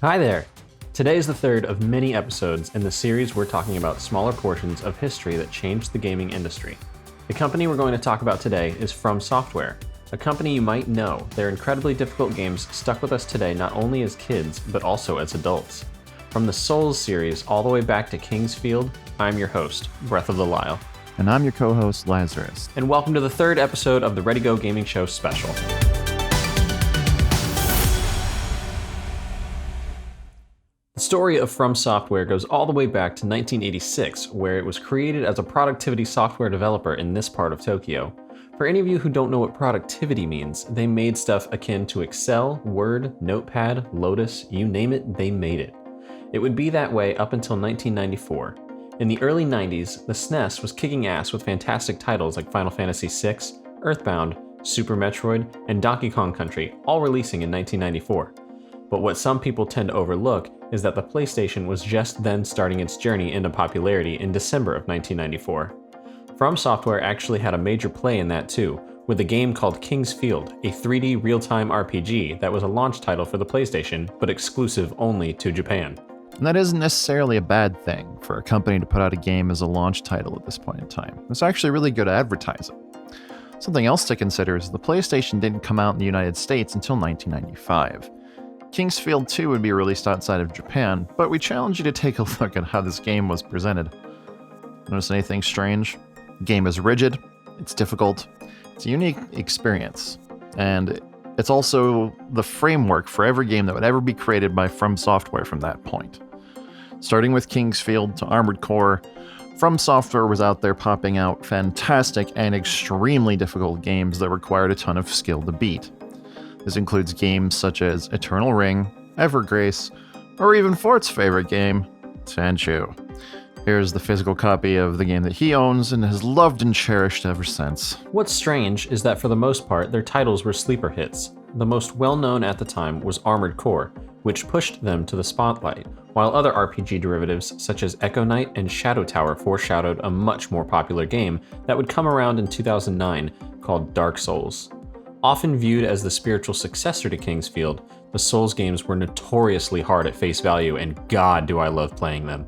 Hi there! Today is the third of many episodes in the series we're talking about smaller portions of history that changed the gaming industry. The company we're going to talk about today is From Software, a company you might know. Their incredibly difficult games stuck with us today not only as kids, but also as adults. From the Souls series all the way back to Kingsfield, I'm your host, Breath of the Lyle. And I'm your co-host, Lazarus. And welcome to the third episode of the Ready Go Gaming Show special. The story of From Software goes all the way back to 1986, where it was created as a productivity software developer in this part of Tokyo. For any of you who don't know what productivity means, they made stuff akin to Excel, Word, Notepad, Lotus, you name it, they made it. It would be that way up until 1994. In the early 90s, the SNES was kicking ass with fantastic titles like Final Fantasy VI, Earthbound, Super Metroid, and Donkey Kong Country, all releasing in 1994. But what some people tend to overlook is that the PlayStation was just then starting its journey into popularity in December of 1994. From Software actually had a major play in that too, with a game called Kingsfield, a 3D real-time RPG that was a launch title for the PlayStation, but exclusive only to Japan. And that isn't necessarily a bad thing for a company to put out a game as a launch title at this point in time. It's actually really good advertising. Something else to consider is the PlayStation didn't come out in the United States until 1995. Kingsfield 2 would be released outside of Japan, but we challenge you to take a look at how this game was presented. Notice anything strange? The game is rigid, it's difficult, it's a unique experience, and it's also the framework for every game that would ever be created by From Software from that point. Starting with Kingsfield to Armored Core, From Software was out there popping out fantastic and extremely difficult games that required a ton of skill to beat. This includes games such as Eternal Ring, Evergrace, or even Fort's favorite game, Tenchu. Here's the physical copy of the game that he owns and has loved and cherished ever since. What's strange is that for the most part, their titles were sleeper hits. The most well-known at the time was Armored Core, which pushed them to the spotlight, while other RPG derivatives such as Echo Knight and Shadow Tower foreshadowed a much more popular game that would come around in 2009 called Dark Souls. Often viewed as the spiritual successor to Kingsfield, the Souls games were notoriously hard at face value, and God do I love playing them.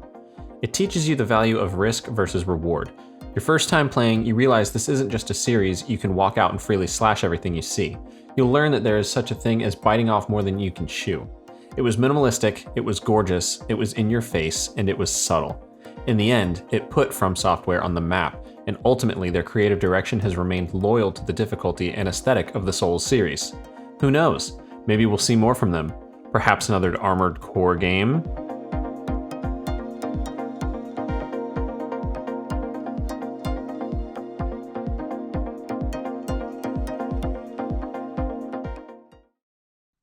It teaches you the value of risk versus reward. Your first time playing, you realize this isn't just a series you can walk out and freely slash everything you see. You'll learn that there is such a thing as biting off more than you can chew. It was minimalistic, it was gorgeous, it was in your face, and it was subtle. In the end, it put From Software on the map, and ultimately their creative direction has remained loyal to the difficulty and aesthetic of the Souls series. Who knows? Maybe we'll see more from them. Perhaps another Armored Core game?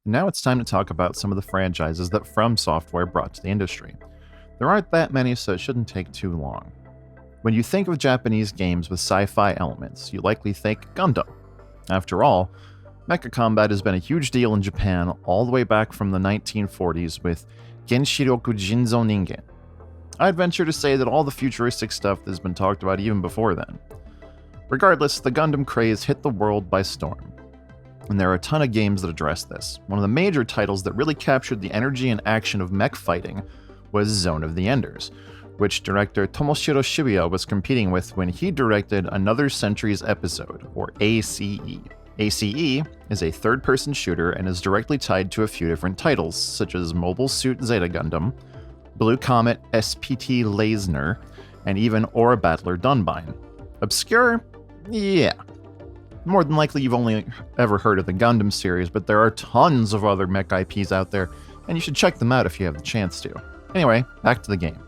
Now it's time to talk about some of the franchises that From Software brought to the industry. There aren't that many, so it shouldn't take too long. When you think of Japanese games with sci-fi elements, you likely think Gundam. After all, mecha combat has been a huge deal in Japan all the way back from the 1940s with Genshiroku Jinzo Ningen. I'd venture to say that all the futuristic stuff has been talked about even before then. Regardless, the Gundam craze hit the world by storm. And there are a ton of games that address this. One of the major titles that really captured the energy and action of mech fighting was Zone of the Enders, which director Tomoshiro Shibuya was competing with when he directed Another Century's Episode, or ACE. ACE is a third-person shooter and is directly tied to a few different titles, such as Mobile Suit Zeta Gundam, Blue Comet SPT Leisner, and even Aura Battler Dunbine. Obscure? Yeah. More than likely you've only ever heard of the Gundam series, but there are tons of other mech IPs out there, and you should check them out if you have the chance to. Anyway, back to the game.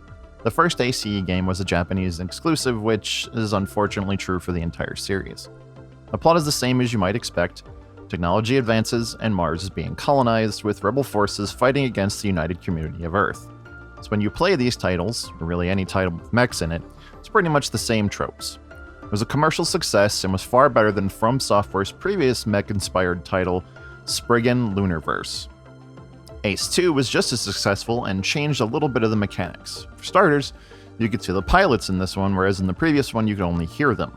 The first ACE game was a Japanese exclusive, which is unfortunately true for the entire series. The plot is the same as you might expect. Technology advances, and Mars is being colonized, with rebel forces fighting against the united community of Earth. So when you play these titles, or really any title with mechs in it, it's pretty much the same tropes. It was a commercial success and was far better than From Software's previous mech-inspired title, Spriggan Lunarverse. Ace 2 was just as successful and changed a little bit of the mechanics. For starters, you could see the pilots in this one, whereas in the previous one you could only hear them.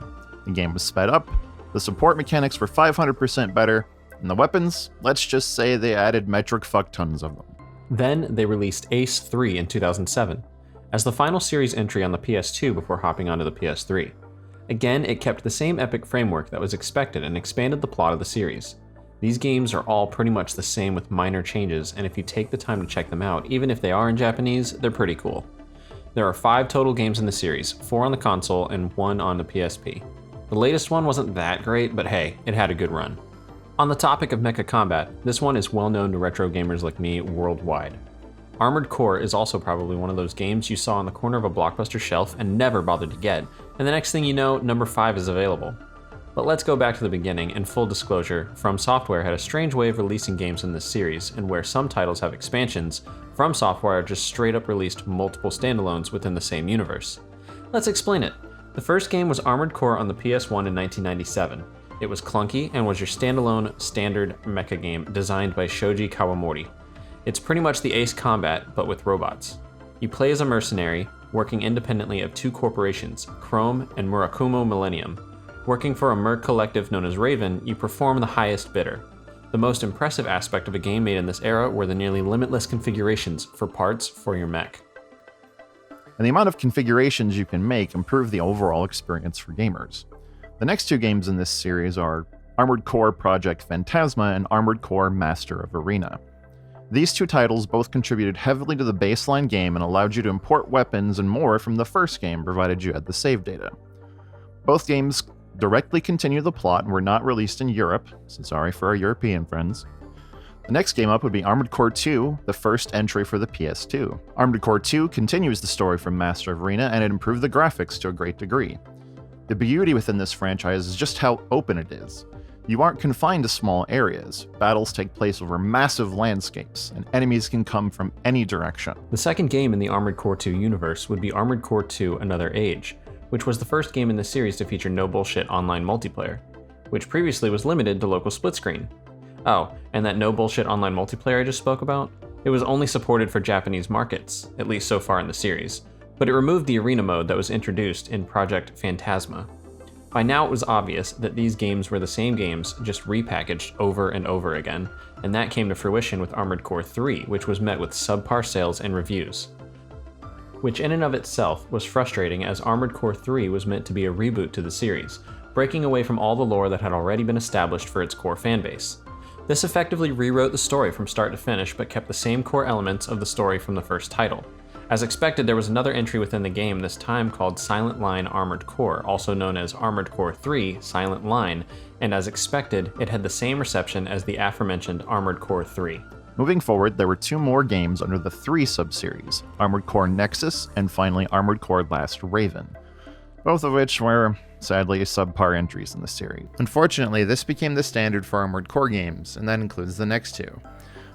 The game was sped up, the support mechanics were 500% better, and the weapons, let's just say they added metric fuck tons of them. Then they released Ace 3 in 2007, as the final series entry on the PS2 before hopping onto the PS3. Again, it kept the same epic framework that was expected and expanded the plot of the series. These games are all pretty much the same with minor changes, and if you take the time to check them out, even if they are in Japanese, they're pretty cool. There are 5 total games in the series, 4 on the console and 1 on the PSP. The latest one wasn't that great, but hey, it had a good run. On the topic of mecha combat, this one is well known to retro gamers like me worldwide. Armored Core is also probably one of those games you saw on the corner of a Blockbuster shelf and never bothered to get, and the next thing you know, number 5 is available. But let's go back to the beginning, and full disclosure, From Software had a strange way of releasing games in this series, and where some titles have expansions, From Software just straight up released multiple standalones within the same universe. Let's explain it. The first game was Armored Core on the PS1 in 1997. It was clunky and was your standalone, standard mecha game designed by Shoji Kawamori. It's pretty much the Ace Combat, but with robots. You play as a mercenary, working independently of 2 corporations, Chrome and Murakumo Millennium. Working for a merc collective known as Raven, you perform the highest bidder. The most impressive aspect of a game made in this era were the nearly limitless configurations for parts for your mech. And the amount of configurations you can make improve the overall experience for gamers. The next 2 games in this series are Armored Core Project Fantasma and Armored Core Master of Arena. These 2 titles both contributed heavily to the baseline game and allowed you to import weapons and more from the first game, provided you had the save data. Both games directly continue the plot and were not released in Europe, so sorry for our European friends. The next game up would be Armored Core 2, the first entry for the PS2. Armored Core 2 continues the story from Master of Arena, and it improved the graphics to a great degree. The beauty within this franchise is just how open it is. You aren't confined to small areas. Battles take place over massive landscapes, and enemies can come from any direction. The second game in the Armored Core 2 universe would be Armored Core 2 Another Age, which was the first game in the series to feature no bullshit online multiplayer, which previously was limited to local split screen. Oh, and that no bullshit online multiplayer I just spoke about? It was only supported for Japanese markets, at least so far in the series, but it removed the arena mode that was introduced in Project Fantasma. By now it was obvious that these games were the same games, just repackaged over and over again, and that came to fruition with Armored Core 3, which was met with subpar sales and reviews. Which in and of itself was frustrating, as Armored Core 3 was meant to be a reboot to the series, breaking away from all the lore that had already been established for its core fanbase. This effectively rewrote the story from start to finish, but kept the same core elements of the story from the first title. As expected, there was another entry within the game, this time called Silent Line Armored Core, also known as Armored Core 3 Silent Line, and as expected, it had the same reception as the aforementioned Armored Core 3. Moving forward, there were 2 more games under the 3 subseries, Armored Core Nexus and finally Armored Core Last Raven, both of which were, sadly, subpar entries in the series. Unfortunately, this became the standard for Armored Core games, and that includes the next 2.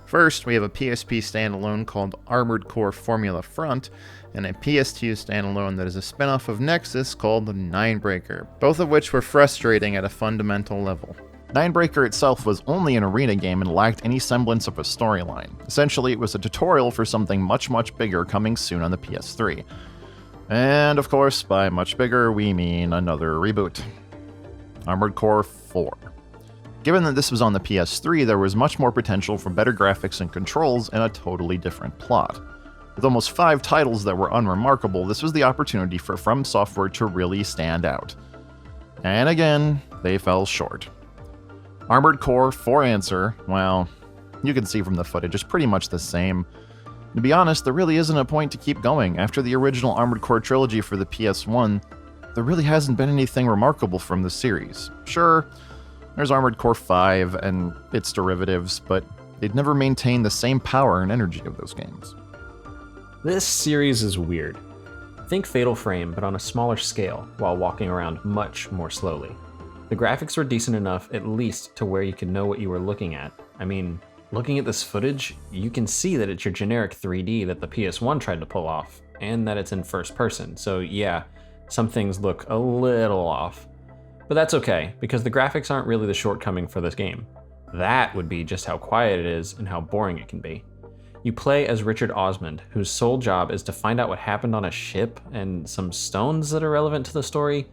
First, we have a PSP standalone called Armored Core Formula Front, and a PS2 standalone that is a spin-off of Nexus called Ninebreaker, both of which were frustrating at a fundamental level. Ninebreaker itself was only an arena game and lacked any semblance of a storyline. Essentially, it was a tutorial for something much, much bigger coming soon on the PS3. And of course, by much bigger, we mean another reboot. Armored Core 4. Given that this was on the PS3, there was much more potential for better graphics and controls and a totally different plot. With almost 5 titles that were unremarkable, this was the opportunity for From Software to really stand out. And again, they fell short. Armored Core 4 Answer, well, you can see from the footage, is pretty much the same. To be honest, there really isn't a point to keep going. After the original Armored Core trilogy for the PS1, there really hasn't been anything remarkable from the series. Sure, there's Armored Core 5 and its derivatives, but they'd never maintained the same power and energy of those games. This series is weird. Think Fatal Frame, but on a smaller scale, while walking around much more slowly. The graphics were decent enough, at least, to where you could know what you were looking at. I mean, looking at this footage, you can see that it's your generic 3D that the PS1 tried to pull off, and that it's in first person, so yeah, some things look a little off. But that's okay, because the graphics aren't really the shortcoming for this game. That would be just how quiet it is and how boring it can be. You play as Richard Osmond, whose sole job is to find out what happened on a ship and some stones that are relevant to the story.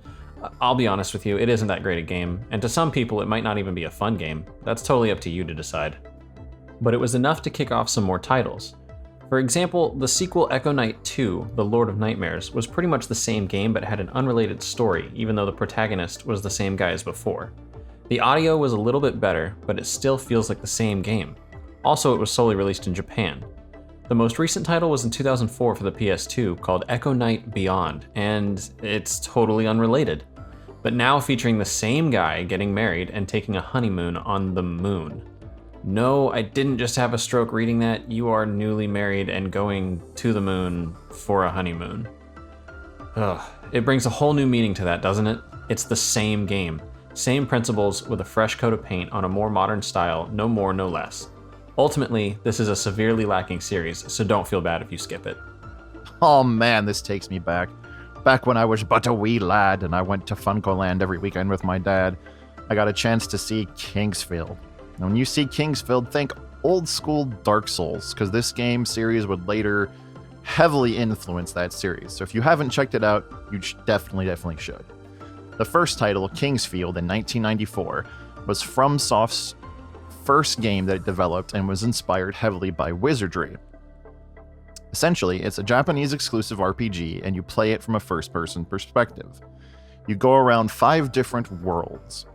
I'll be honest with you, it isn't that great a game, and to some people it might not even be a fun game. That's totally up to you to decide. But it was enough to kick off some more titles. For example, the sequel Echo Knight 2, The Lord of Nightmares, was pretty much the same game but had an unrelated story, even though the protagonist was the same guy as before. The audio was a little bit better, but it still feels like the same game. Also, it was solely released in Japan. The most recent title was in 2004 for the PS2 called Echo Knight Beyond, and it's totally unrelated. But now featuring the same guy getting married and taking a honeymoon on the moon. No, I didn't just have a stroke reading that. You are newly married and going to the moon for a honeymoon. Ugh, it brings a whole new meaning to that, doesn't it? It's the same game. Same principles with a fresh coat of paint on a more modern style, no more, no less. Ultimately, this is a severely lacking series, so don't feel bad if you skip it. Oh man, this takes me back. Back when I was but a wee lad and I went to Funkoland every weekend with my dad, I got a chance to see Kingsfield. And when you see Kingsfield, think old school Dark Souls, because this game series would later heavily influence that series. So if you haven't checked it out, you definitely should. The first title, Kingsfield, in 1994, was FromSoft's first game that it developed and was inspired heavily by wizardry. Essentially, it's a Japanese exclusive RPG, and you play it from a first-person perspective. You go around 5 different worlds.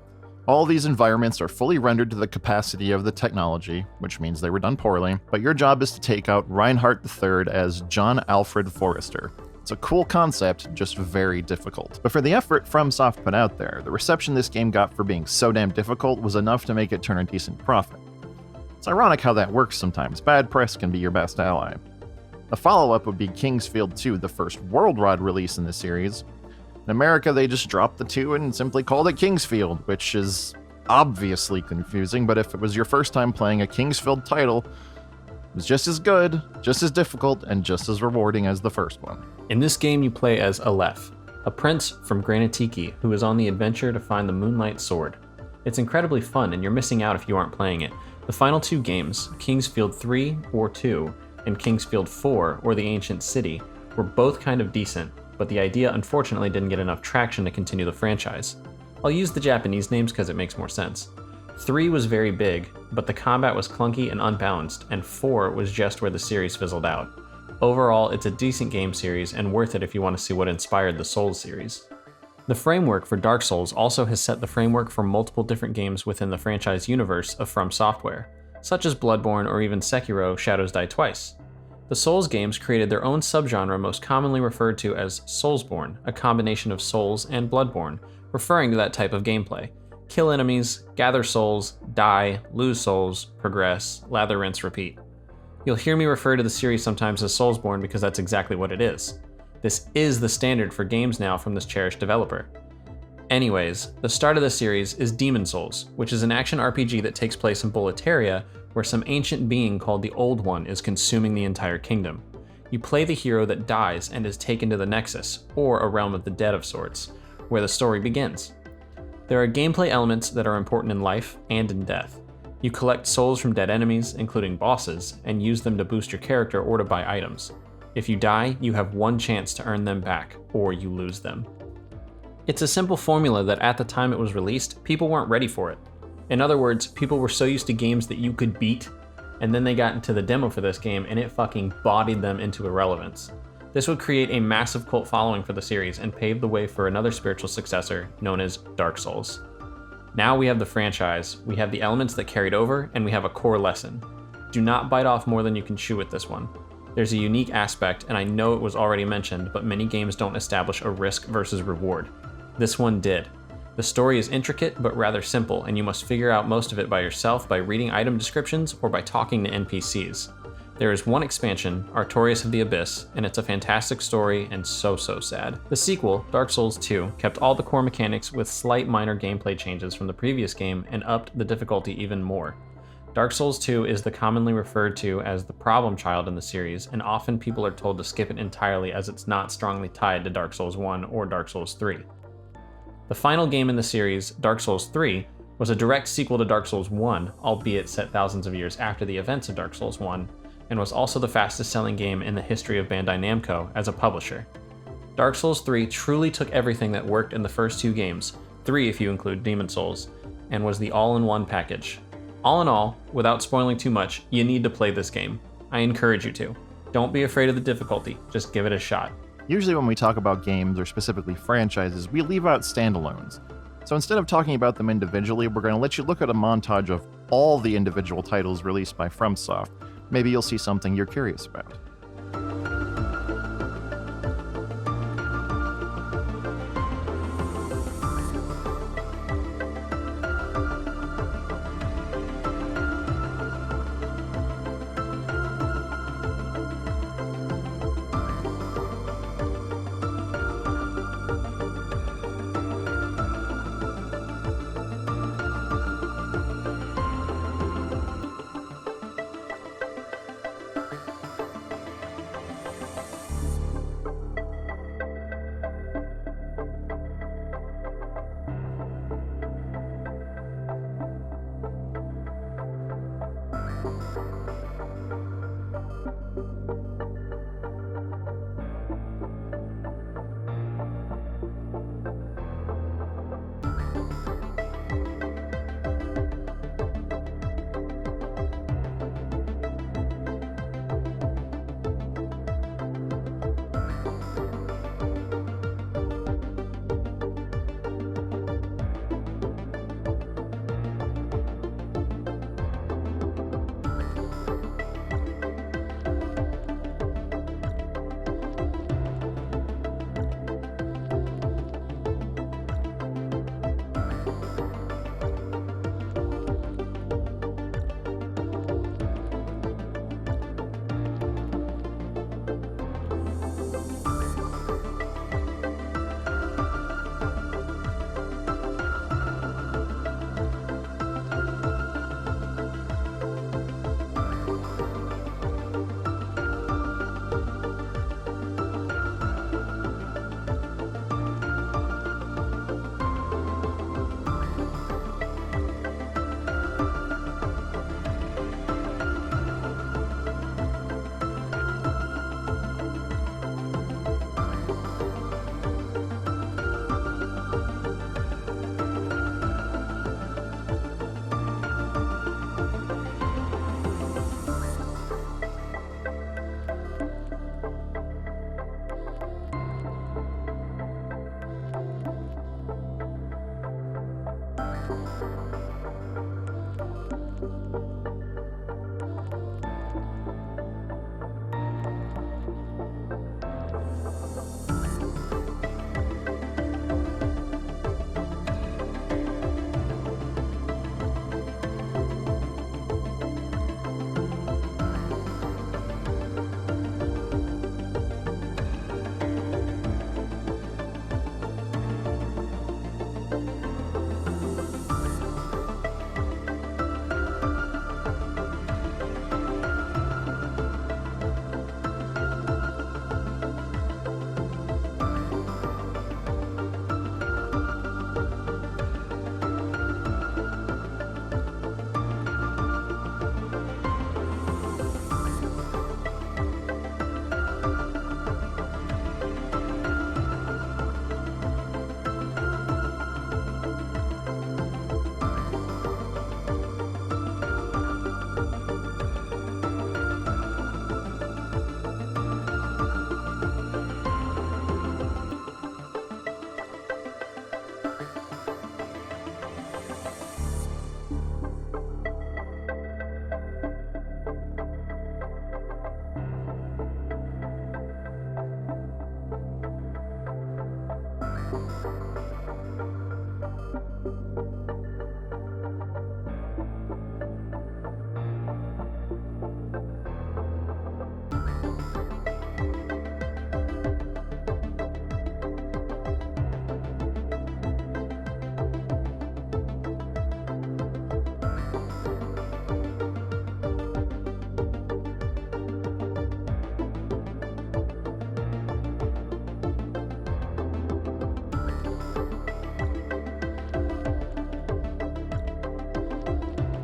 All these environments are fully rendered to the capacity of the technology, which means they were done poorly, but your job is to take out Reinhardt III as John Alfred Forrester. It's a cool concept, just very difficult. But for the effort FromSoft put out there, the reception this game got for being so damn difficult was enough to make it turn a decent profit. It's ironic how that works sometimes. Bad press can be your best ally. The follow-up would be Kingsfield 2, the first worldwide release in the series. In America, they just dropped the 2 and simply called it Kingsfield, which is obviously confusing, but if it was your first time playing a Kingsfield title, it was just as good, just as difficult, and just as rewarding as the first one. In this game, you play as Aleph, a prince from Granatiki who is on the adventure to find the Moonlight Sword. It's incredibly fun, and you're missing out if you aren't playing it. The final 2 games, Kingsfield 3 or 2, and Kingsfield 4 or the Ancient City, were both kind of decent, but the idea unfortunately didn't get enough traction to continue the franchise. I'll use the Japanese names because it makes more sense. 3 was very big, but the combat was clunky and unbalanced, and 4 was just where the series fizzled out. Overall, it's a decent game series and worth it if you want to see what inspired the Souls series. The framework for Dark Souls also has set the framework for multiple different games within the franchise universe of From Software, such as Bloodborne or even Sekiro: Shadows Die Twice. The Souls games created their own subgenre most commonly referred to as Soulsborne, a combination of Souls and Bloodborne, referring to that type of gameplay. Kill enemies, gather souls, die, lose souls, progress, lather, rinse, repeat. You'll hear me refer to the series sometimes as Soulsborne because that's exactly what it is. This is the standard for games now from this cherished developer. Anyways, the start of the series is Demon Souls, which is an action RPG that takes place in Boletaria, where some ancient being called the Old One is consuming the entire kingdom. You play the hero that dies and is taken to the Nexus, or a realm of the dead of sorts, where the story begins. There are gameplay elements that are important in life and in death. You collect souls from dead enemies, including bosses, and use them to boost your character or to buy items. If you die, you have one chance to earn them back, or you lose them. It's a simple formula that at the time it was released, people weren't ready for it. In other words, people were so used to games that you could beat, and then they got into the demo for this game and it fucking bodied them into irrelevance. This would create a massive cult following for the series and pave the way for another spiritual successor known as Dark Souls. Now we have the franchise, we have the elements that carried over, and we have a core lesson. Do not bite off more than you can chew with this one. There's a unique aspect, and I know it was already mentioned, but many games don't establish a risk versus reward. This one did. The story is intricate but rather simple, and you must figure out most of it by yourself by reading item descriptions or by talking to NPCs. There is one expansion, Artorias of the Abyss, and it's a fantastic story and so sad. The sequel, Dark Souls 2, kept all the core mechanics with slight minor gameplay changes from the previous game and upped the difficulty even more. Dark Souls 2 is the commonly referred to as the problem child in the series, and often people are told to skip it entirely as it's not strongly tied to Dark Souls 1 or Dark Souls 3. The final game in the series, Dark Souls 3, was a direct sequel to Dark Souls 1, albeit set thousands of years after the events of Dark Souls 1, and was also the fastest selling game in the history of Bandai Namco as a publisher. Dark Souls 3 truly took everything that worked in the first 2 games, 3 if you include Demon Souls, and was the all-in-one package. All in all, without spoiling too much, you need to play this game. I encourage you to. Don't be afraid of the difficulty, just give it a shot. Usually when we talk about games, or specifically franchises, we leave out standalones. So instead of talking about them individually, we're going to let you look at a montage of all the individual titles released by FromSoft. Maybe you'll see something you're curious about.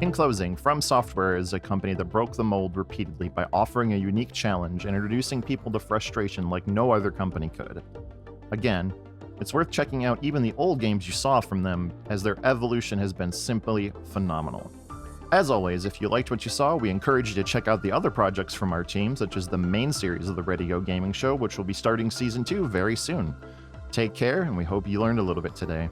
In closing, From Software is a company that broke the mold repeatedly by offering a unique challenge and introducing people to frustration like no other company could. Again, it's worth checking out even the old games you saw from them, as their evolution has been simply phenomenal. As always, if you liked what you saw, we encourage you to check out the other projects from our team, such as the main series of the Ready Go Gaming Show, which will be starting Season 2 very soon. Take care, and we hope you learned a little bit today.